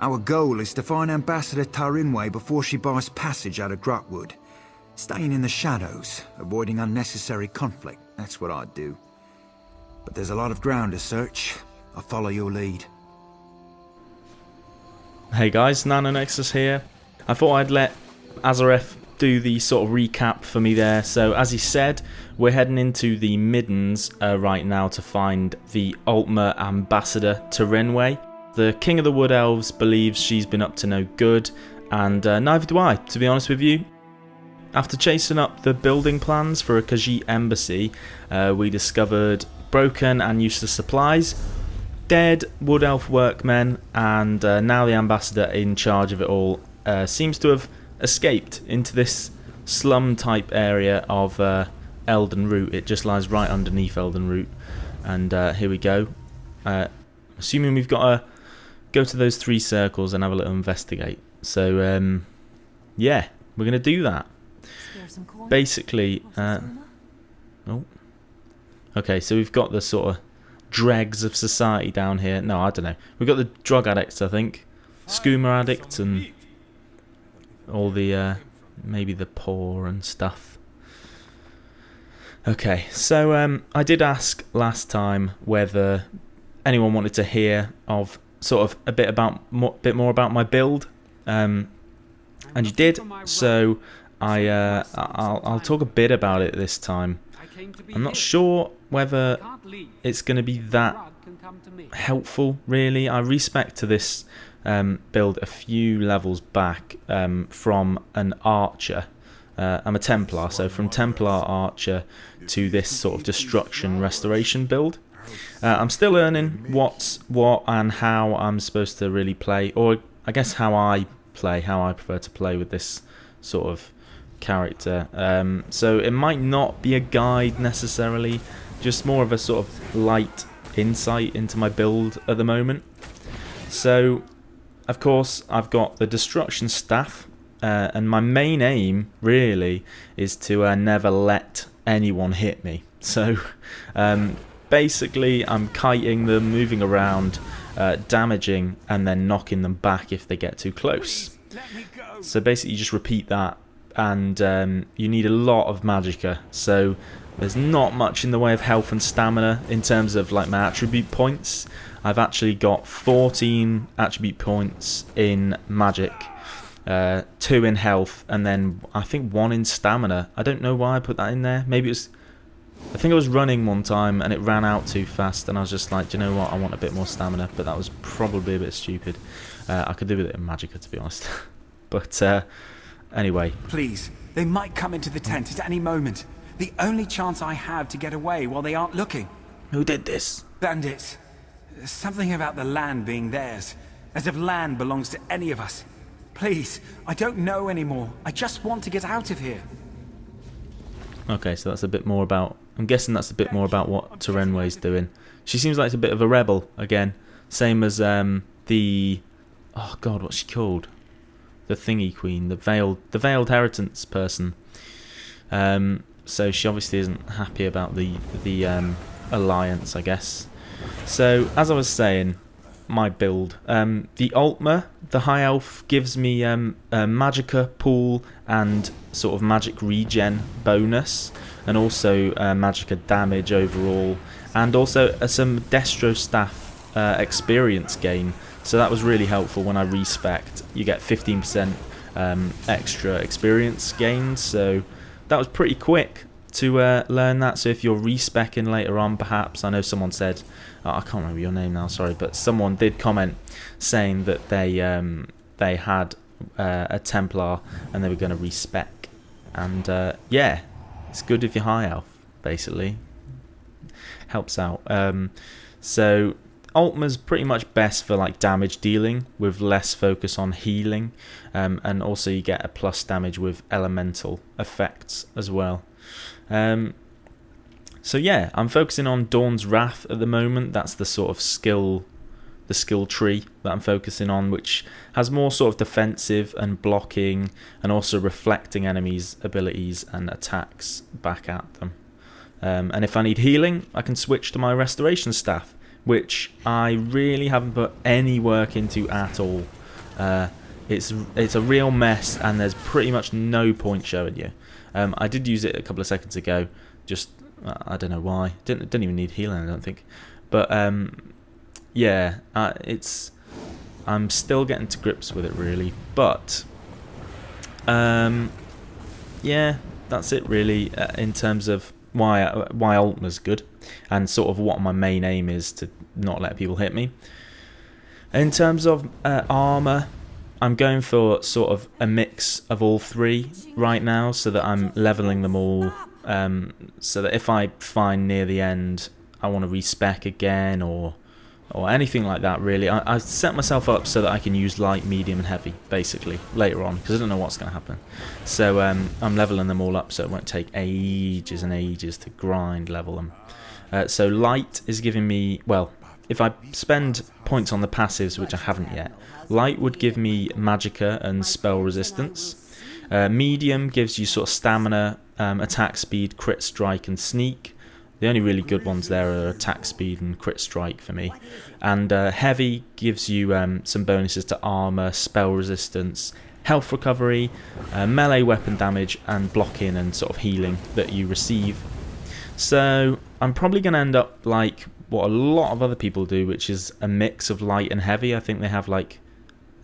Our goal is to find Ambassador Tarinwe before she buys passage out of Grahtwood. Staying in the shadows, avoiding unnecessary conflict, that's what I'd do. But there's a lot of ground to search. I'll follow your lead. Hey guys, NanoNexus here. I thought I'd let Azareth do the sort of recap for me there. So as he said, we're heading into the Middens right now to find the Altmer Ambassador Tarinwe. The King of the Wood Elves believes she's been up to no good, and neither do I, to be honest with you. After chasing up the building plans for a Khajiit embassy, we discovered broken and useless supplies, dead Wood Elf workmen, and now the Ambassador in charge of it all seems to have escaped into this slum type area of Elden Root. It just lies right underneath Elden Root, and here we go. Assuming we've got to go to those 3 circles and have a little investigate. So yeah, we're going to do that. Basically, oh, okay, so we've got the sort of dregs of society down here. No, I don't know. We've got the drug addicts, I think, skooma addicts, and all the maybe the poor and stuff. Okay, so I did ask last time whether anyone wanted to hear of sort of a bit more about my build, and you did. So I'll talk a bit about it this time. I'm not sure whether it's going to be that helpful, really. I respec to this build a few levels back from an archer. I'm a Templar, so from Templar archer to this sort of destruction restoration build. I'm still learning what's what and how I'm supposed to really play, or I guess how I play, how I prefer to play with this sort of character. So it might not be a guide necessarily, just more of a sort of light insight into my build at the moment. So of course I've got the destruction staff, and my main aim really is to never let anyone hit me. So basically I'm kiting them, moving around, damaging, and then knocking them back if they get too close. So basically you just repeat that, and you need a lot of magicka. So there's not much in the way of health and stamina in terms of like my attribute points. I've actually got 14 attribute points in magic, 2 in health, and then I think 1 in stamina. I don't know why I put that in there. Maybe it was, I think I was running one time and it ran out too fast, and I was just like, do you know what, I want a bit more stamina. But that was probably a bit stupid. I could do with it in magicka, to be honest. But anyway. Please, they might come into the tent at any moment. The only chance I have to get away while they aren't looking. Who did this? Bandits. Something about the land being theirs. As if land belongs to any of us. Please, I don't know anymore. I just want to get out of here. Okay, so that's a bit more about... I'm guessing that's a bit more about what Tarinwe's doing. She seems like a bit of a rebel, again. Same as the... Oh god, what's she called? The thingy queen, the veiled heritance person. So she obviously isn't happy about the alliance, I guess. So as I was saying, my build, the Altmer, the High Elf, gives me a magicka pool and sort of magic regen bonus, and also magicka damage overall, and also some Destro staff experience gain. So that was really helpful when I respec'd. You get 15% extra experience gains, so that was pretty quick to learn that. So if you're respecing later on, perhaps, I know someone said, oh, I can't remember your name now, sorry, but someone did comment saying that they had a Templar and they were going to respec, and yeah, it's good if you're High Elf, basically. Helps out. So Altmer's pretty much best for like damage dealing with less focus on healing, and also you get a plus damage with elemental effects as well. So yeah, I'm focusing on Dawn's Wrath at the moment. That's the sort of skill tree that I'm focusing on, which has more sort of defensive and blocking, and also reflecting enemies' abilities and attacks back at them. And if I need healing, I can switch to my restoration staff, which I really haven't put any work into at all. It's a real mess, and there's pretty much no point showing you. I did use it a couple of seconds ago, just I don't know why. Didn't even need healing, I don't think. But yeah, I'm still getting to grips with it really. But yeah, that's it really in terms of why Altmer's good, and sort of what my main aim is to not let people hit me. In terms of armor, I'm going for sort of a mix of all three right now, so that I'm leveling them all, so that if I find near the end I want to respec again or anything like that really, I set myself up so that I can use light, medium and heavy basically later on, because I don't know what's going to happen. So I'm leveling them all up so it won't take ages and ages to grind level them. So light is giving me, well, if I spend points on the passives, which I haven't yet, light would give me magicka and spell resistance. Medium gives you sort of stamina, attack speed, crit strike and sneak. The only really good ones there are attack speed and crit strike for me. And heavy gives you some bonuses to armor, spell resistance, health recovery, melee weapon damage and blocking and sort of healing that you receive. So I'm probably going to end up like what a lot of other people do, which is a mix of light and heavy. I think they have like,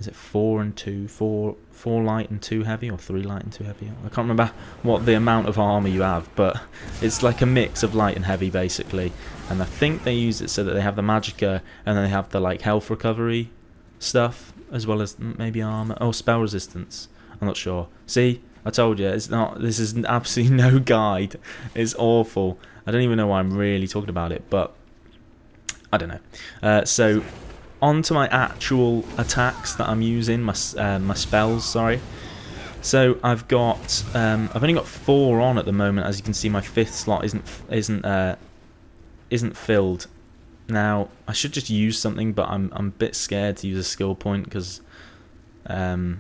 is it 4 and 2, 4 light and 2 heavy, or 3 light and 2 heavy? I can't remember what the amount of armor you have, but it's like a mix of light and heavy basically. And I think they use it so that they have the magicka and then they have the like health recovery stuff, as well as maybe armor. Oh, spell resistance. I'm not sure. See, I told you, it's not. This is absolutely no guide. It's awful. I don't even know why I'm really talking about it, but I don't know. So on to my actual attacks that I'm using, my spells, sorry. So I've only got 4 on at the moment. As you can see, my 5th slot isn't filled. Now I should just use something, but I'm a bit scared to use a skill point because I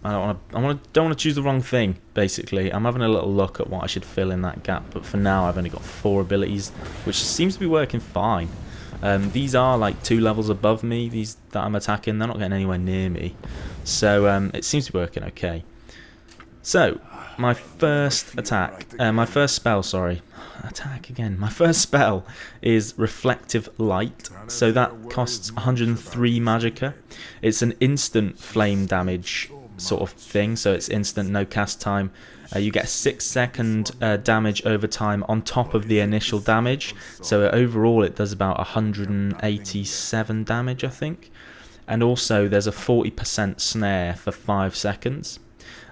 don't want to choose the wrong thing. Basically, I'm having a little look at what I should fill in that gap, but for now I've only got 4 abilities, which seems to be working fine. These are like 2 levels above me, these that I'm attacking. They're not getting anywhere near me, so it seems to be working okay. So my first spell is Reflective Light. So that costs 103 magicka. It's an instant flame damage sort of thing, so it's instant, no cast time. You get 6-second damage over time on top of the initial damage, so overall it does about 187 damage, I think. And also there's a 40% snare for 5 seconds,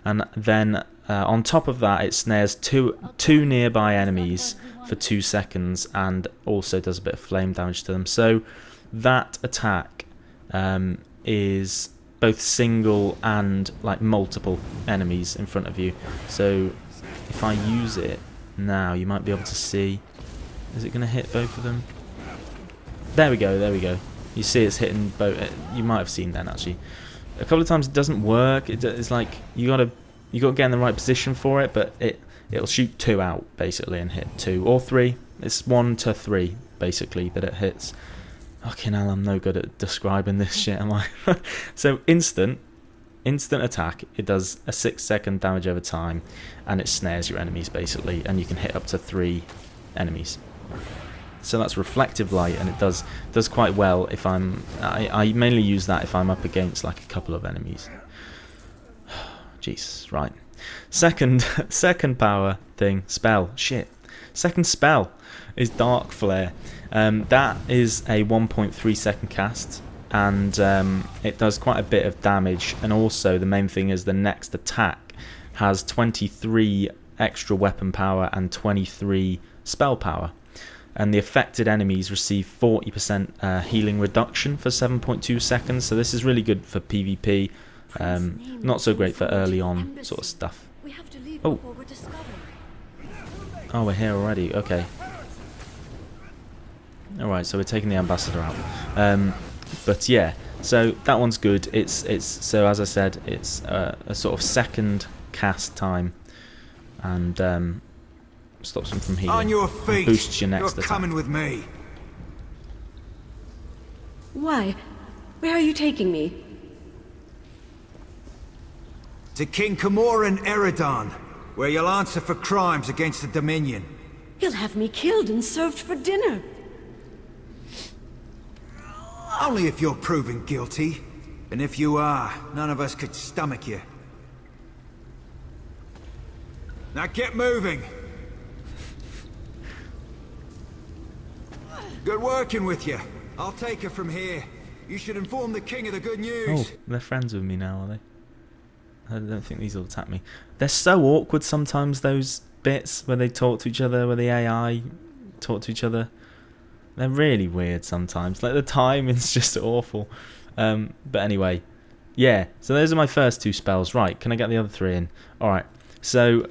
and then on top of that it snares two nearby enemies for 2 seconds, and also does a bit of flame damage to them. So that attack is both single and like multiple enemies in front of you. So if I use it now, you might be able to see. Is it going to hit both of them? There we go. You see it's hitting both. You might have seen that actually. A couple of times it doesn't work. It's like you got to get in the right position for it, but it'll shoot 2 out basically and hit 2 or 3. It's 1 to 3 basically that it hits. Okay, now I'm no good at describing this shit, am I? So instant attack. It does a 6-second damage over time, and it snares your enemies basically, and you can hit up to 3 enemies. So that's Reflective Light, and it does quite well if I mainly use that if I'm up against like a couple of enemies. Jesus, right. Second power thing, spell. Shit. Second spell is Dark Flare. That is a 1.3 second cast, and it does quite a bit of damage, and also the main thing is the next attack has 23 extra weapon power and 23 spell power, and the affected enemies receive 40% healing reduction for 7.2 seconds, so this is really good for PvP, not so great for early on sort of stuff. Oh, we're here already, okay. Alright, so we're taking the ambassador out. But yeah, so that one's good. It's so as I said, it's a sort of second cast time, and stops them from healing. On your feet. Boosts your next You're attack. coming with me. Why? Where are you taking me? To King Camoran Aeradan, where you'll answer for crimes against the Dominion. He'll have me killed and served for dinner. Only if you're proven guilty. And if you are, none of us could stomach you. Now get moving. Good working with you. I'll take her from here. You should inform the king of the good news. Oh, they're friends with me now, are they? I don't think these will attack me. They're so awkward sometimes, those bits where they talk to each other, where the AI talk to each other. They're really weird sometimes. Like, the timing's just awful. But anyway, yeah. So those are my first two spells. Right, can I get the other three in? Alright. So,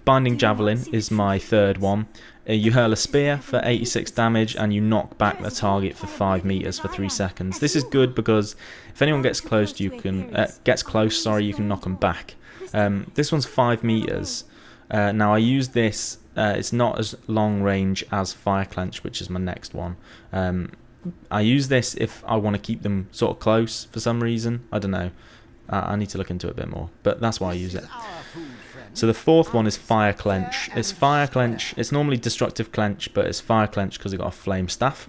Binding Javelin is my third one. You hurl a spear for 86 damage and you knock back the target for 5 meters for 3 seconds. This is good because if anyone gets close, you can you can knock them back. This one's 5 meters. Now I use this. It's not as long range as Fire Clench, which is my next one. I use this if I want to keep them sort of close for some reason. I don't know. I need to look into it a bit more, but that's why I use it. So the fourth one is Fire Clench. It's Fire Clench. It's normally Destructive Clench, but it's Fire Clench because it's got a Flame Staff.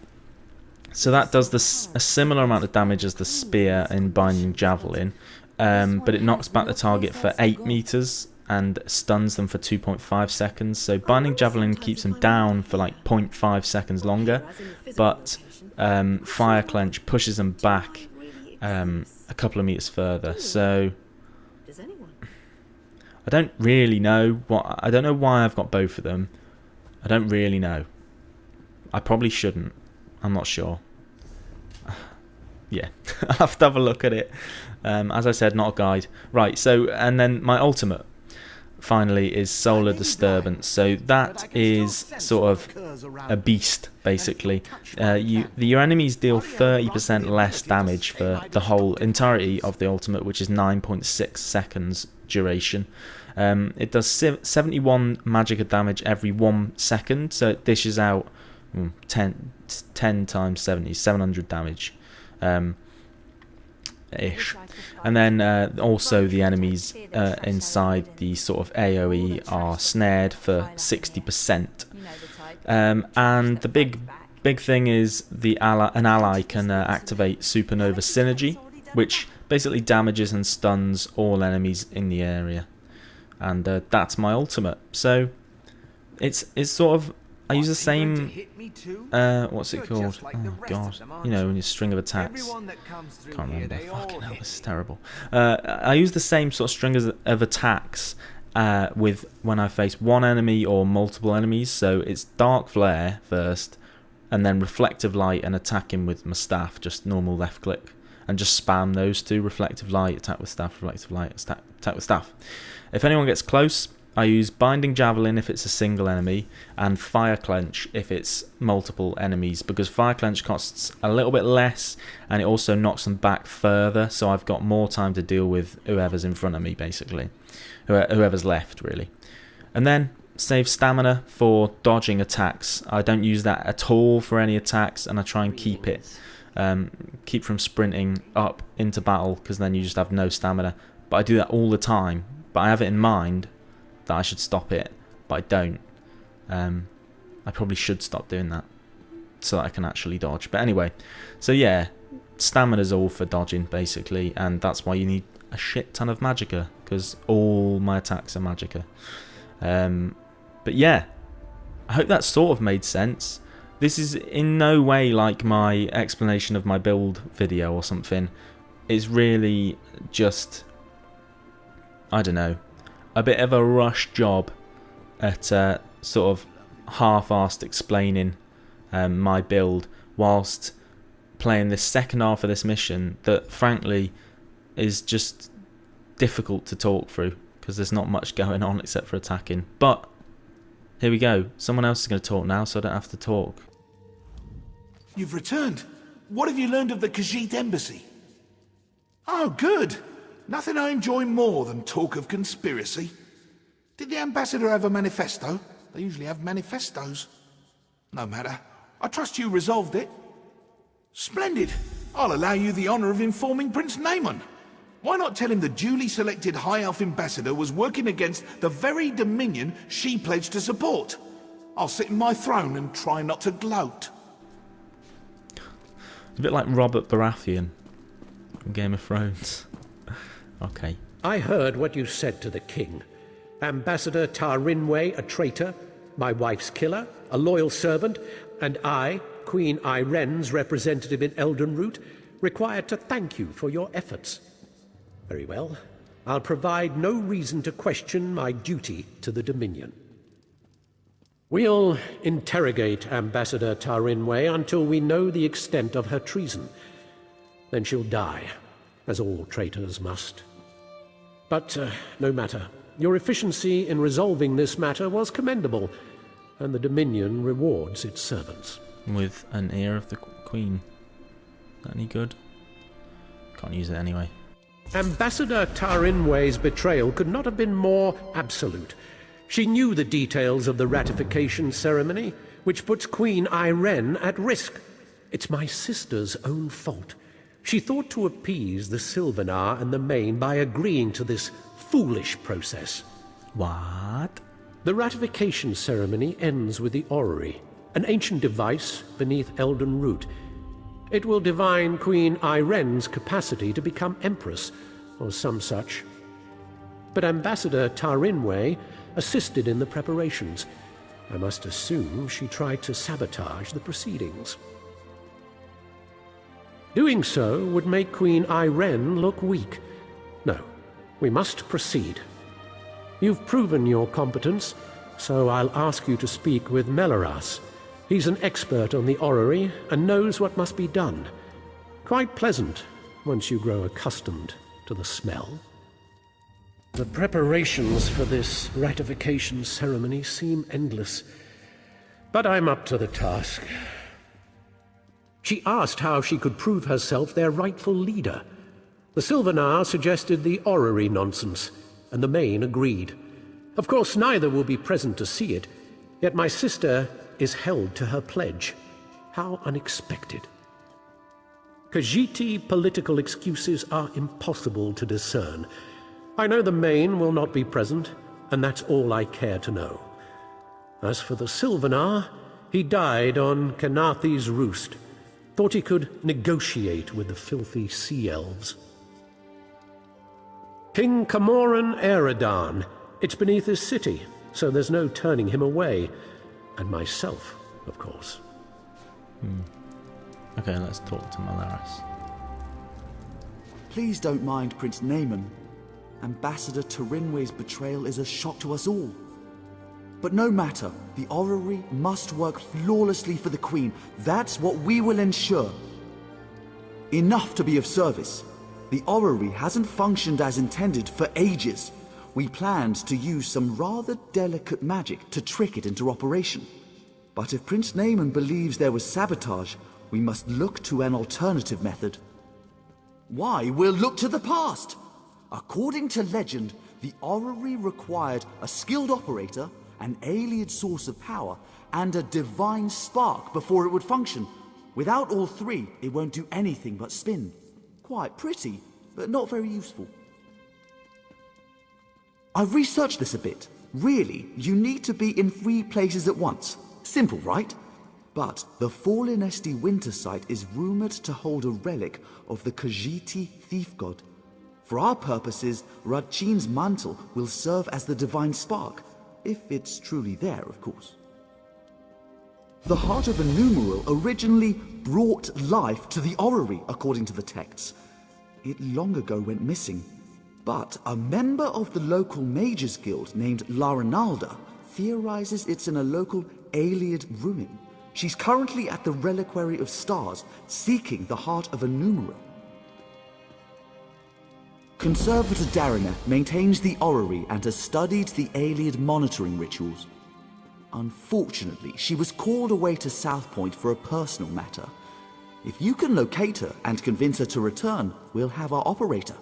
So that does a similar amount of damage as the Spear in Binding Javelin, but it knocks back the target for 8 meters and stuns them for 2.5 seconds. So Binding Javelin keeps them down for like 0.5 seconds longer, but Fire Clench pushes them back a couple of meters further. So I don't really know I don't know why I've got both of them. I don't really know. I probably shouldn't. I'm not sure. Yeah, I'll have to have a look at it. As I said, not a guide. Right, so, and then my ultimate, finally, is Solar Disturbance. So that is sort of a beast, basically. Your enemies deal 30% less damage for the whole entirety of the ultimate, which is 9.6 seconds duration. It does 71 magicka damage every 1 second, so it dishes out 10 times 70, 700 damage. Ish. And then also the enemies inside the sort of AoE are snared for 60%. And the big thing is an ally can activate Supernova Synergy, which basically damages and stuns all enemies in the area. And that's my ultimate. So it's sort of, I use the same, what's it called? Oh god, you know, in your string of attacks. Can't remember. Fucking hell, this is terrible. I use the same sort of string of attacks with when I face one enemy or multiple enemies. So it's Dark Flare first, and then Reflective Light and attacking with my staff, just normal left click. And just spam those two, Reflective Light, attack with staff, Reflective Light, attack with staff. If anyone gets close, I use Binding Javelin if it's a single enemy, and Fire Clench if it's multiple enemies, because Fire Clench costs a little bit less, and it also knocks them back further, so I've got more time to deal with whoever's in front of me, basically. Whoever's left, really. And then save stamina for dodging attacks. I don't use that at all for any attacks, and I try and keep it. Keep from sprinting up into battle, because then you just have no stamina. But I do that all the time, but I have it in mind that I should stop it, but I don't. I probably should stop doing that so that I can actually dodge. But anyway, so yeah, stamina's all for dodging basically, and that's why you need a shit ton of magicka, because all my attacks are magicka. But yeah, I hope that sort of made sense. This is in no way like my explanation of my build video or something. It's really just, I don't know, a bit of a rush job at sort of half-assed explaining my build whilst playing this second half of this mission that frankly is just difficult to talk through because there's not much going on except for attacking. But here we go, someone else is going to talk now, so I don't have to talk. You've returned. What have you learned of the Khajiit embassy? Oh, good. Nothing I enjoy more than talk of conspiracy. Did the ambassador have a manifesto? They usually have manifestos. No matter. I trust you resolved it. Splendid. I'll allow you the honour of informing Prince Naemon. Why not tell him the duly selected High Elf Ambassador was working against the very Dominion she pledged to support? I'll sit in my throne and try not to gloat. A bit like Robert Baratheon from Game of Thrones. Okay. I heard what you said to the king. Ambassador Tarinwe, a traitor, my wife's killer, a loyal servant, and I, Queen Ayren's representative in Elden Root, required to thank you for your efforts. Very well. I'll provide no reason to question my duty to the Dominion. We'll interrogate Ambassador Tarinwe until we know the extent of her treason. Then she'll die, as all traitors must. But no matter. Your efficiency in resolving this matter was commendable, and the Dominion rewards its servants. With an ear of the Queen. Is that any good? Can't use it anyway. Ambassador Tarinwe's betrayal could not have been more absolute. She knew the details of the ratification ceremony, which puts Queen Ayren at risk. It's my sister's own fault. She thought to appease the Sylvanar and the Main by agreeing to this foolish process. What? The ratification ceremony ends with the orrery, an ancient device beneath Elden Root. It will divine Queen Ayren's capacity to become Empress, or some such. But Ambassador Tarinwe assisted in the preparations. I must assume she tried to sabotage the proceedings. Doing so would make Queen Ayren look weak. No, we must proceed. You've proven your competence, so I'll ask you to speak with Melaras. He's an expert on the orrery and knows what must be done. Quite pleasant once you grow accustomed to the smell. The preparations for this ratification ceremony seem endless, but I'm up to the task. She asked how she could prove herself their rightful leader. The Sylvanar suggested the orrery nonsense, and the Main agreed. Of course, neither will be present to see it, yet my sister is held to her pledge. How unexpected. Khajiit political excuses are impossible to discern. I know the Main will not be present, and that's all I care to know. As for the Sylvanar, he died on Kenathi's roost. Thought he could negotiate with the filthy Sea Elves. King Camoran Aeradan. It's beneath his city, so there's no turning him away. And myself, of course. Okay, let's talk to Melaras. Please don't mind Prince Naaman. Ambassador Tarinwe's betrayal is a shock to us all. But no matter, the orrery must work flawlessly for the Queen. That's what we will ensure. Enough to be of service. The orrery hasn't functioned as intended for ages. We planned to use some rather delicate magic to trick it into operation. But if Prince Naaman believes there was sabotage, we must look to an alternative method. Why, we'll look to the past! According to legend, the orrery required a skilled operator, an alien source of power, and a divine spark before it would function. Without all three, it won't do anything but spin. Quite pretty, but not very useful. I've researched this a bit. Really, you need to be in 3 places at once. Simple, right? But the Fallen Esti Winter Site is rumored to hold a relic of the Khajiit thief god. For our purposes, Radchin's mantle will serve as the divine spark, if it's truly there, of course. The Heart of a Numeral originally brought life to the orrery, according to the texts. It long ago went missing, but a member of the local mages guild named Larinalda theorizes it's in a local Ayleid ruin. She's currently at the Reliquary of Stars, seeking the Heart of a Numeral. Conservator Darina maintains the orrery and has studied the Ayleid monitoring rituals. Unfortunately, she was called away to South Point for a personal matter. If you can locate her and convince her to return, we'll have our operator.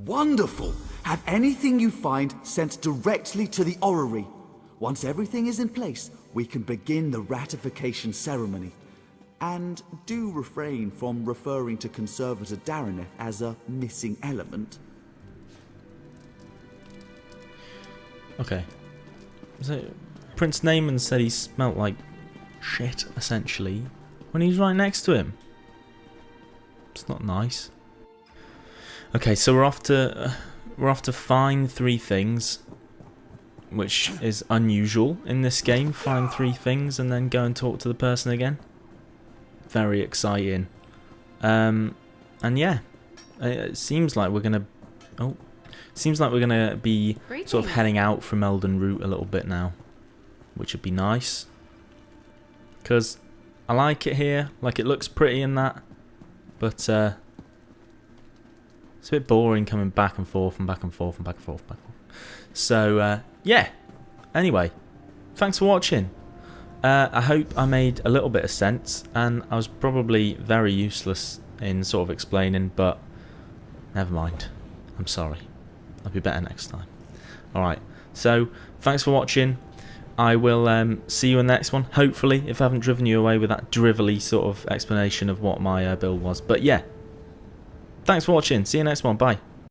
Wonderful! Have anything you find sent directly to the orrery. Once everything is in place, we can begin the ratification ceremony. And do refrain from referring to Conservator Darineth as a missing element. Okay. So, Prince Naaman said he smelt like shit, essentially, when he was right next to him. It's not nice. Okay, so we're off to find 3 things, which is unusual in this game. Find 3 things and then go and talk to the person again. Very exciting. And yeah, it seems like we're gonna. Oh, seems like we're gonna be sort of heading out from Elden Root a little bit now, which would be nice. Because I like it here. Like, it looks pretty and that, but it's a bit boring coming back and forth and back and forth and back and forth and back and forth. So yeah. Anyway, thanks for watching. I hope I made a little bit of sense, and I was probably very useless in sort of explaining, but never mind. I'm sorry. I'll be better next time. Alright, so thanks for watching. I will see you in the next one, hopefully, if I haven't driven you away with that drivelly sort of explanation of what my build was. But yeah, thanks for watching. See you next one. Bye.